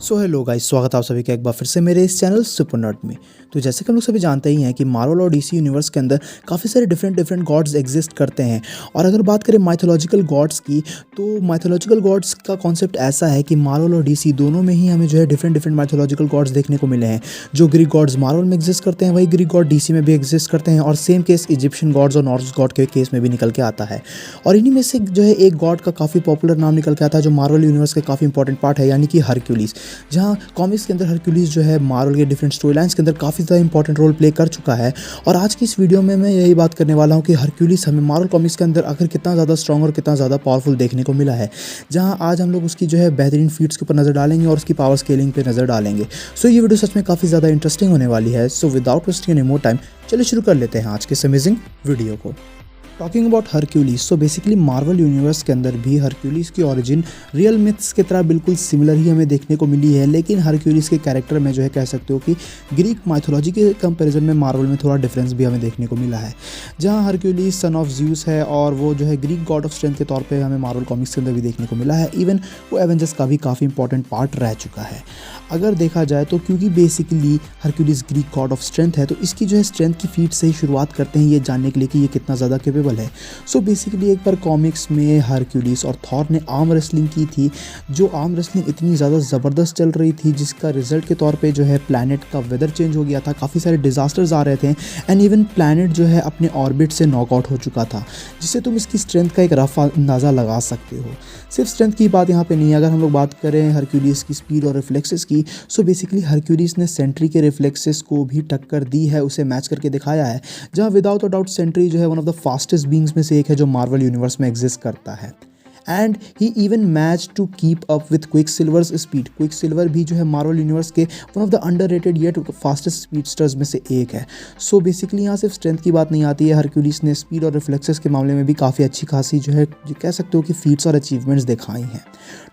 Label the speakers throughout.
Speaker 1: So hello guys, स्वागत है आप सभी का एक बार फिर से मेरे इस चैनल सुपर नर्ड में। तो जैसे कि हम लोग सभी जानते ही हैं कि मार्वल और डीसी यूनिवर्स के अंदर काफ़ी सारे डिफरेंट गॉड्स एग्जिस्ट करते हैं। और अगर बात करें माइथोलॉजिकल गॉड्स की, तो माइथोलॉजिकल गॉड्स का कॉन्सेप्ट ऐसा है कि मार्वल और डीसी दोनों में ही हमें जो है डिफरेंट माइथोलॉजिकल गॉड्स देखने को मिले हैं। जो ग्रीक गॉड्स मार्वल में एग्जिस्ट करते हैं वही ग्रीक गॉड डीसी में भी एग्जिस्ट करते हैं, और सेम केस इजिप्शियन गॉड्स और नॉर्स गॉड के केस में भी निकल के आता है। और इन्हीं में से जो है एक गॉड का काफ़ी पॉपुलर नाम निकल के आता है जो मार्वल यूनिवर्स का काफ़ी इंपॉर्टेंट पार्ट है, यानी कि हरक्यूलिस। जहाँ कॉमिक्स के अंदर हरक्यूलिस जो है मार्वल के डिफरेंट स्टोरी लाइन्स के अंदर काफ़ी ज़्यादा इंपॉर्टेंट रोल प्ले कर चुका है। और आज की इस वीडियो में मैं यही बात करने वाला हूँ कि हरक्यूलिस हमें मार्वल कॉमिक्स के अंदर आखिर कितना ज़्यादा स्ट्रॉन्ग और कितना ज़्यादा पावरफुल देखने को मिला है, जहाँ आज हम लोग उसकी जो है बेहतरीन फीट्स के ऊपर नज़र डालेंगे और उसकी पावर स्केलिंग पे नज़र डालेंगे। सो ये वीडियो सच में काफ़ी ज़्यादा इंटरेस्टिंग होने वाली है। So without wasting any more time, चलिए शुरू कर लेते हैं आज के इस अमेजिंग वीडियो को। Talking about Hercules, so basically Marvel universe के अंदर भी हरक्यूलिस की ओरिजिन रियल मिथ्स की तरह बिल्कुल सिमिलर ही हमें देखने को मिली है, लेकिन हरक्यूलिस के कैरेक्टर में जो है कह सकते हो कि ग्रीक माइथोलॉजी के कंपैरिजन में मार्वल में थोड़ा डिफरेंस भी हमें देखने को मिला है। जहां हरक्यूलिस सन ऑफ ज़्यूस है और वो जो है ग्रीक गॉड ऑफ स्ट्रेंथ के तौर पर हमें मार्वल कॉमिक्स के अंदर भी देखने को मिला है। इवन वो एवेंजर्स का भी काफ़ी इंपॉर्टेंट पार्ट रह चुका है अगर देखा जाए तो, क्योंकि basically Hercules Greek God of strength है, तो इसकी जो है स्ट्रेंथ की फीट से ही शुरुआत करते हैं ये जानने के लिए कि ये कितना ज़्यादा कैपेबल है। सो बेसिकली एक बार कॉमिक्स में हरक्यूलिस और थॉर ने आर्म रेसलिंग की थी। जो आर्म रेसलिंग इतनी ज़्यादा ज़बरदस्त चल रही थी जिसका रिजल्ट के तौर पे जो है प्लैनेट का वेदर चेंज हो गया था, काफ़ी सारे डिजास्टर्स आ रहे थे एंड इवन प्लैनेट जो है अपने ऑर्बिट से नॉकआउट हो चुका था, जिससे तुम इसकी स्ट्रेंथ का एक रफ अंदाज़ा लगा सकते हो। सिर्फ स्ट्रेंथ की बात यहाँ पे नहीं है, अगर हम लोग बात करें हरक्यूलिस की स्पीड और रिफ्लेक्सेस की, सो बेसिकली हरक्यूलिस ने सेंट्री के रिफ्लेक्सेस को भी टक्कर दी है, उसे मैच करके दिखाया है। जहाँ विदाउट अ डाउट सेंट्री जो है one of the fastest beings में से एक है जो मार्वल यूनिवर्स में एग्जिस्ट करता है। And he even match to keep up with Quicksilver's speed. Quicksilver भी जो है मार्वल यूनिवर्स के one of the underrated yet fastest speedsters में से एक है। सो बेसिकली यहाँ सिर्फ स्ट्रेंथ की बात नहीं आती है, हरक्यूलिस ने स्पीड और रिफ्लेक्सेस के मामले में भी काफ़ी अच्छी खासी जो है कह सकते हो कि फीट्स और अचीवमेंट्स दिखाई हैं।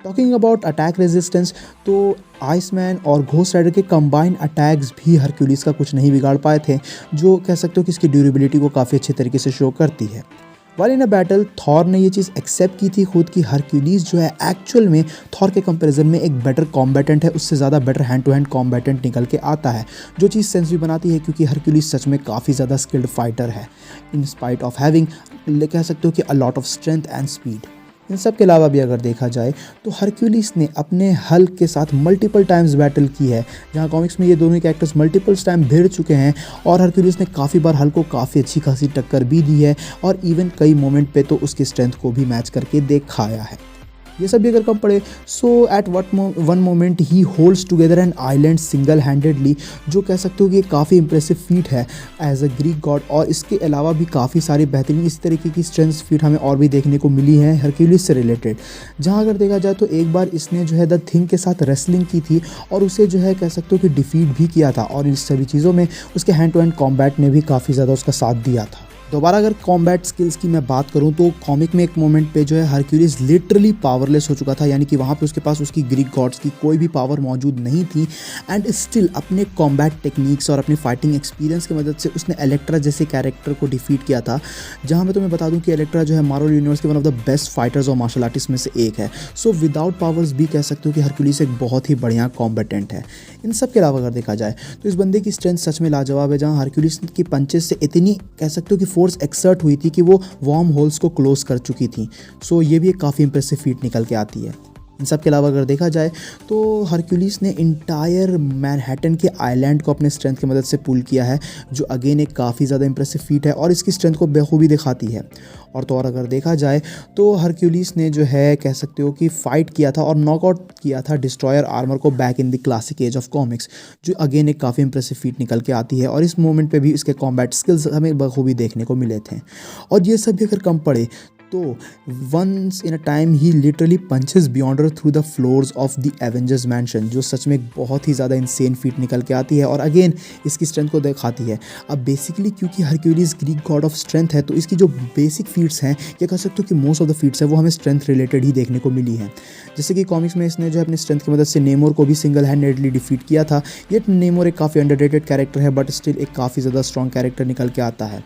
Speaker 1: टॉकिंग अबाउट अटैक रेजिस्टेंस, तो आइसमैन और घोस्ट राइडर के कंबाइंड अटैक्स भी हरक्यूलिस का कुछ नहीं बिगाड़ पाए थे, जो कह सकते हो कि इसकी ड्यूरेबिलिटी को काफ़ी अच्छे तरीके से शो करती है। वाल इन अ बैटल थॉर ने ये चीज़ एक्सेप्ट की थी खुद कि हरक्यूलिस जो है एक्चुअल में थॉर के कंपैरिजन में एक बेटर कॉम्बैटेंट है, उससे ज़्यादा better hand to hand combatant निकल के आता है, जो चीज़ सेंस भी बनाती है क्योंकि हरक्यूलिस सच में काफ़ी ज़्यादा स्किल्ड फाइटर है इन स्पाइट ऑफ हैविंग कह सकते हो कि a lot of strength and speed. इन सब के अलावा भी अगर देखा जाए तो हरक्यूलिस ने अपने हल्क के साथ मल्टीपल टाइम्स बैटल की है, जहां कॉमिक्स में ये दोनों कैरेक्टर्स मल्टीपल टाइम भिड़ चुके हैं और हरक्यूलिस ने काफ़ी बार हल्क को काफ़ी अच्छी खासी टक्कर भी दी है और इवन कई मोमेंट पे तो उसकी स्ट्रेंथ को भी मैच करके दिखाया है। ये सब भी अगर कम पड़े, so at one moment he holds together an island single handedly, जो कह सकते हो कि काफ़ी इंप्रेसिव फीट है एज अ ग्रीक गॉड। और इसके अलावा भी काफ़ी सारी बेहतरीन इस तरीके की स्ट्रेंथ फीट हमें और भी देखने को मिली है हरक्यूलिस से रिलेटेड। जहाँ अगर देखा जाए तो एक बार इसने जो है द थिंग के साथ रेसलिंग की थी और उसे जो है कह सकते हो कि डिफीट भी किया था, और इन सभी चीज़ों में उसके हैंड टू हैंड कॉम्बैट ने भी काफ़ी ज़्यादा उसका साथ दिया था। दोबारा अगर कॉम्बैट स्किल्स की मैं बात करूं तो कॉमिक में एक मोमेंट पे जो है हरक्यूलिस लिटरली पावरलेस हो चुका था, यानी कि वहाँ पे उसके पास उसकी ग्रीक गॉड्स की कोई भी पावर मौजूद नहीं थी एंड स्टिल अपने कॉम्बैट टेक्निक्स और अपनी फाइटिंग एक्सपीरियंस की मदद से उसने इलेक्ट्रा जैसे कैरेक्टर को डिफीट किया था। जहाँ मैं तुम्हें बता दूँ कि इलेक्ट्रा जो है मार्वल यूनिवर्स के one of the best fighters और मार्शल आर्टिस्ट में से एक है। सो विदाउट पावर्स भी कह सकते हो कि हरक्यूलिस एक बहुत ही बढ़िया कॉम्बेटेंट है। इन सब के अलावा अगर देखा जाए तो इस बंदे की स्ट्रेंथ सच में लाजवाब है, जहाँ हरक्यूलिस की पंचेस से इतनी कह सकते हो कि फोर्स एक्सर्ट हुई थी कि वो वार्म होल्स को क्लोज कर चुकी थी। सो ये भी एक काफ़ी इंप्रेसिव फीट निकल के आती है। इन सब के अलावा अगर देखा जाए तो हरक्यूलिस ने इंटायर मैनहट्टन के आइलैंड को अपने स्ट्रेंथ की मदद से पुल किया है, जो अगेन एक काफ़ी ज़्यादा इंप्रेसिव फीट है और इसकी स्ट्रेंथ को बेखूबी दिखाती है। और अगर देखा जाए तो हरक्यूलिस ने जो है कह सकते हो कि फ़ाइट किया था और नॉकआउट किया था डिस्ट्रॉयर आर्मर को back in the classic age of comics, जो अगेन एक काफ़ी इंप्रेसिव फीट निकल के आती है। और इस मोमेंट पे भी इसके कॉम्बैट स्किल्स हमें बखूबी देखने को मिले थे। और ये सब भी अगर कम पड़े तो once in a time he literally punches Beyonder through the floors of the Avengers Mansion, जो सच में एक बहुत ही ज़्यादा इंसेन फीट निकल के आती है और अगेन इसकी स्ट्रेंथ को दिखाती है। अब बेसिकली क्योंकि Hercules Greek God of strength है, तो इसकी जो बेसिक फीट्स हैं ये कह सकते हो कि मोस्ट ऑफ द फीट्स है वो हमें स्ट्रेंथ रिलेटेड ही देखने को मिली हैं। जैसे कि कॉमिक्स में इसने जो है अपनी स्ट्रेंथ की मदद से नेमोर को भी सिंगल हैंडेडली डिफीट किया था। ये नेमोर एक काफ़ी अंडररेटेड कैरेक्टर है बट स्टिल एक काफ़ी ज़्यादा स्ट्रॉन्ग कैरेक्टर निकल के आता है।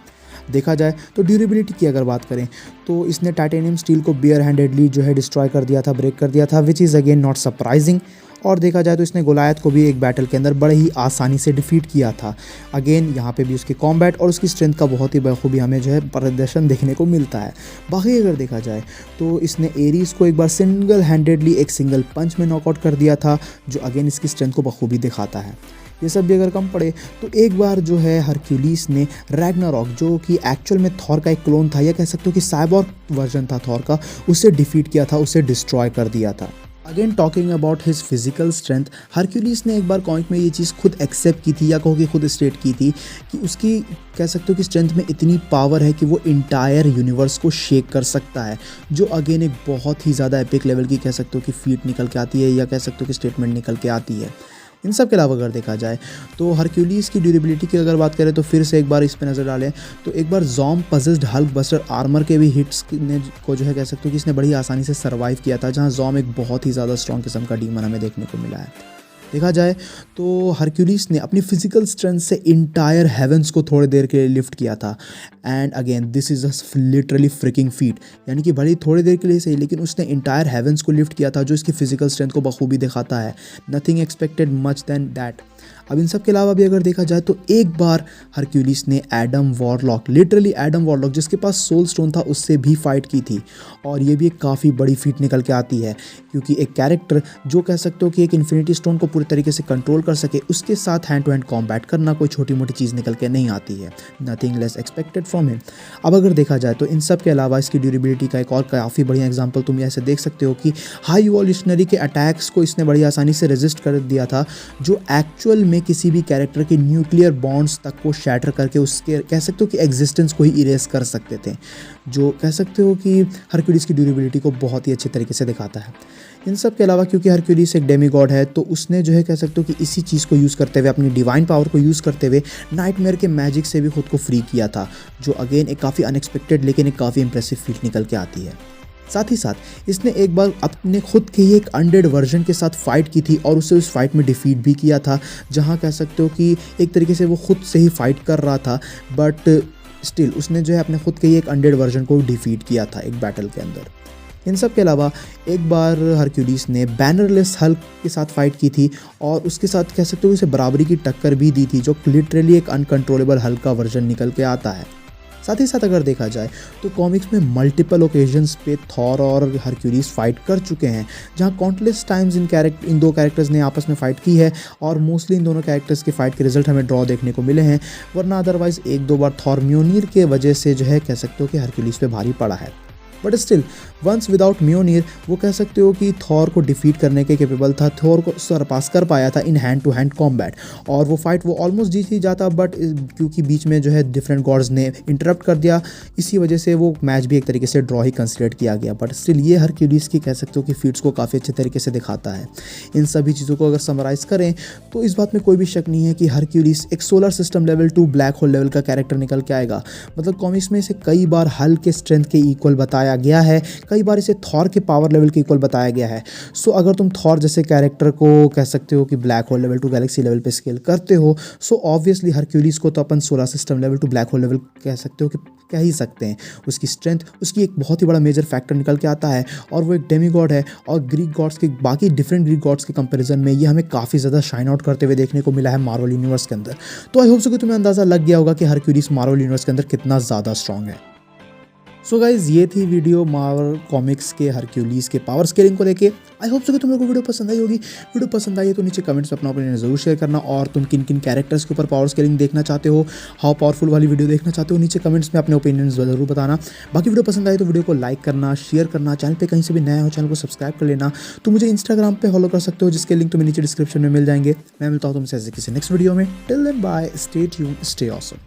Speaker 1: देखा जाए तो ड्यूरेबिलिटी की अगर बात करें तो इसने टाइटेनियम स्टील को बेयर हैंडेडली जो है डिस्ट्रॉय कर दिया था, ब्रेक कर दिया था, which is again not surprising. और देखा जाए तो इसने गोलायत को भी एक बैटल के अंदर बड़े ही आसानी से डिफीट किया था। अगेन यहाँ पे भी उसकी कॉम्बैट और उसकी स्ट्रेंथ का बहुत ही बखूबी हमें जो है प्रदर्शन देखने को मिलता है। बाकी अगर देखा जाए तो इसने एरीज को एक बार सिंगल हैंडेडली एक सिंगल पंच में नॉकआउट कर दिया था, जो अगेन इसकी स्ट्रेंथ को बखूबी दिखाता है। ये सब भी अगर कम पड़े तो एक बार जो है हरक्यूलिस ने रैग्नारॉक, जो कि एक्चुअल में थॉर का एक क्लोन था या कह सकते हो कि साइबॉर्ग वर्जन था थॉर का, उसे डिफीट किया था, उसे डिस्ट्रॉय कर दिया था। Again talking about his physical strength, Hercules ने एक बार कॉमिक में ये चीज़ खुद एक्सेप्ट की थी या कहो कि खुद स्टेट की थी कि उसकी कह सकते हो कि स्ट्रेंथ में इतनी पावर है कि वो इंटायर यूनिवर्स को शेक कर सकता है, जो अगेन एक बहुत ही ज़्यादा एपिक लेवल की कह सकते हो कि फीट निकल के आती है या कह सकते हो कि स्टेटमेंट निकल के आती है। इन सब के अलावा अगर देखा जाए तो हरक्यूलिस की ड्यूरेबिलिटी की अगर बात करें तो फिर से एक बार इस पे नज़र डालें तो एक बार ज़ॉम्ब पजल्ड हल्क बस्टर आर्मर के भी हिट्स ने को जो है कह सकते हो कि इसने बड़ी आसानी से सर्वाइव किया था, जहां ज़ॉम्ब एक बहुत ही ज़्यादा स्ट्रॉन्ग किस्म का डीमन हमें देखने को मिला है। देखा जाए तो हरक्यूलिस ने अपनी फिजिकल स्ट्रेंथ से इंटायर हेवंस को थोड़ी देर के लिए लिफ्ट किया था। And again this is a literally fricking feet, यानी कि भले ही थोड़ी देर के लिए सही लेकिन उसने इंटायर हेवंस को लिफ्ट किया था, जो इसकी फिजिकल स्ट्रेंथ को बखूबी दिखाता है। Nothing expected much than that. अब इन सब के अलावा भी अगर देखा जाए तो एक बार हरक्यूलिस ने Adam warlock, literally Adam warlock जिसके पास सोल स्टोन था, उससे भी फाइट की थी। और ये भी एक काफ़ी बड़ी फीट निकल के आती है, क्योंकि एक कैरेक्टर जो कह सकते हो कि एक इन्फिनिटी स्टोन को पूरी तरीके से कंट्रोल कर सके, उसके साथ हैंड टू हैंड कॉम्बैट करना कोई छोटी मोटी चीज़ निकल के नहीं आती है। Nothing less expected from him. अब अगर देखा जाए तो इन सब के अलावा इसकी ड्यूरेबिलिटी का एक और काफ़ी बढ़िया एग्जाम्पल तुम ऐसे देख सकते हो कि हाई इवोल्यूशनरी के अटैक्स को इसने बड़ी आसानी से रेजिस्ट कर दिया था, जो एक्चुअल में किसी भी कैरेक्टर के न्यूक्लियर बॉन्ड्स तक को शैटर करके उसके कह सकते हो कि एग्जिस्टेंस को ही इरेज कर सकते थे, जो कह सकते हो कि हरक्यूलिस की ड्यूरेबिलिटी को बहुत ही अच्छे तरीके से दिखाता है। इन सब के अलावा क्योंकि हरक्यूलिस एक डेमीगॉड है, तो उसने जो है कह सकते हो कि इसी चीज़ को यूज़ करते हुए, अपनी डिवाइन पावर को यूज़ करते हुए नाइटमेयर के मैजिक से भी खुद को फ्री किया था, जो अगेन एक काफ़ी अनएक्सपेक्टेड लेकिन एक काफ़ी इंप्रेसिव फीट निकल के आती है। साथ ही साथ इसने एक बार अपने खुद के ही एक अनडेड वर्जन के साथ फाइट की थी और उसे उस फाइट में डिफीट भी किया था, जहां कह सकते हो कि एक तरीके से वो खुद से ही फाइट कर रहा था, बट स्टिल उसने जो है अपने खुद के ही एक अनडेड वर्जन को डिफीट किया था एक बैटल के अंदर। इन सब के अलावा एक बार हरक्यूलिस ने बैनरलेस हल्क के साथ फाइट की थी और उसके साथ कह सकते हो उसे बराबरी की टक्कर भी दी थी, जो लिटरली एक अनकंट्रोलेबल हल्क का वर्जन निकल के आता है। साथ ही साथ अगर देखा जाए तो कॉमिक्स में मल्टीपल ओकेजन्स पे थॉर और हरक्यूलिस फाइट कर चुके हैं, जहां काउंटलेस टाइम्स इन दो कैरेक्टर्स ने आपस में फाइट की है और मोस्टली इन दोनों कैरेक्टर्स के फाइट के रिजल्ट हमें ड्रॉ देखने को मिले हैं, वरना अदरवाइज एक दो बार थॉर म्योनिर के वजह से जो है कह सकते हो कि हरक्यूलिस पे भारी पड़ा है। बट स्टिल वंस विदाउट म्योनिर वो कह सकते हो कि थॉर को डिफीट करने के कैपेबल था, थॉर को सरपास कर पाया था in hand to hand combat, और वो फाइट वो ऑलमोस्ट जीत ही जाता, बट क्योंकि बीच में जो है डिफरेंट गॉड्स ने इंटरप्ट कर दिया, इसी वजह से वो मैच भी एक तरीके से ड्रॉ ही कंसिडर किया गया। बट स्टिल ये हरक्यूलिस की कह सकते हो कि फीट्स को काफ़ी अच्छे तरीके से दिखाता है। इन सभी चीज़ों को अगर समराइज़ करें तो इस बात में कोई भी शक नहीं है कि हरक्यूलिस एक solar system level to black hole level का कैरेक्टर निकल के आएगा। मतलब कॉमिक्स में इसे कई बार हल्क के स्ट्रेंथ के इक्वल बताया गया है, कई बार इसे थॉर के पावर लेवल के इक्वल बताया गया है। सो अगर तुम थॉर जैसे कैरेक्टर को कह सकते हो कि black hole level to galaxy level पे स्केल करते हो, सो ऑब्वियसली हरक्यूलिस को तो अपन solar system level to black hole level कह सकते हो कि कह ही सकते हैं। उसकी स्ट्रेंथ उसकी एक बहुत ही बड़ा मेजर फैक्टर निकल के आता है, और वो एक डेमीगॉड है, और ग्रीक गॉड्स के बाकी डिफरेंट ग्रीक गॉड्स के कंपैरिजन में ये हमें काफ़ी ज़्यादा शाइन आउट करते हुए देखने को मिला है मार्वल यूनिवर्स के अंदर। तो आई होप सो कि तुम्हें अंदाज़ा लग गया होगा कि हरक्यूलिस मार्वल यूनिवर्स के अंदर कितना ज़्यादा स्ट्रॉन्ग है। सो गाइज ये थी वीडियो मार्वल कॉमिक्स के हरक्यूलिस के पावर स्केलिंग को लेके। आई होप सो कि तुम लोगों को वीडियो पसंद आई होगी। वीडियो पसंद आई है तो नीचे कमेंट्स में अपना ओपिनियन जरूर शेयर करना, और तुम किन किन कैरेक्टर्स के ऊपर पावर स्केलिंग देखना चाहते हो, हाउ पावरफुल वाली वीडियो देखना चाहते हो, नीचे कमेंट्स में अपने ओपिनियन जरूर बताना। बाकी वीडियो पसंद आई तो वीडियो को लाइक करना, शेयर करना, चैनल पे कहीं से भी नया हो चैनल को सब्सक्राइब कर लेना। तो मुझे इंस्टाग्राम पे फॉलो कर सकते हो, जिसके लिंक तुम्हें नीचे डिस्क्रिप्शन में मिल जाएंगे। मैं मिलता हूँ तुमसे ऐसे किसी नेक्स्ट वीडियो में। Till then bye, stay tuned, stay awesome.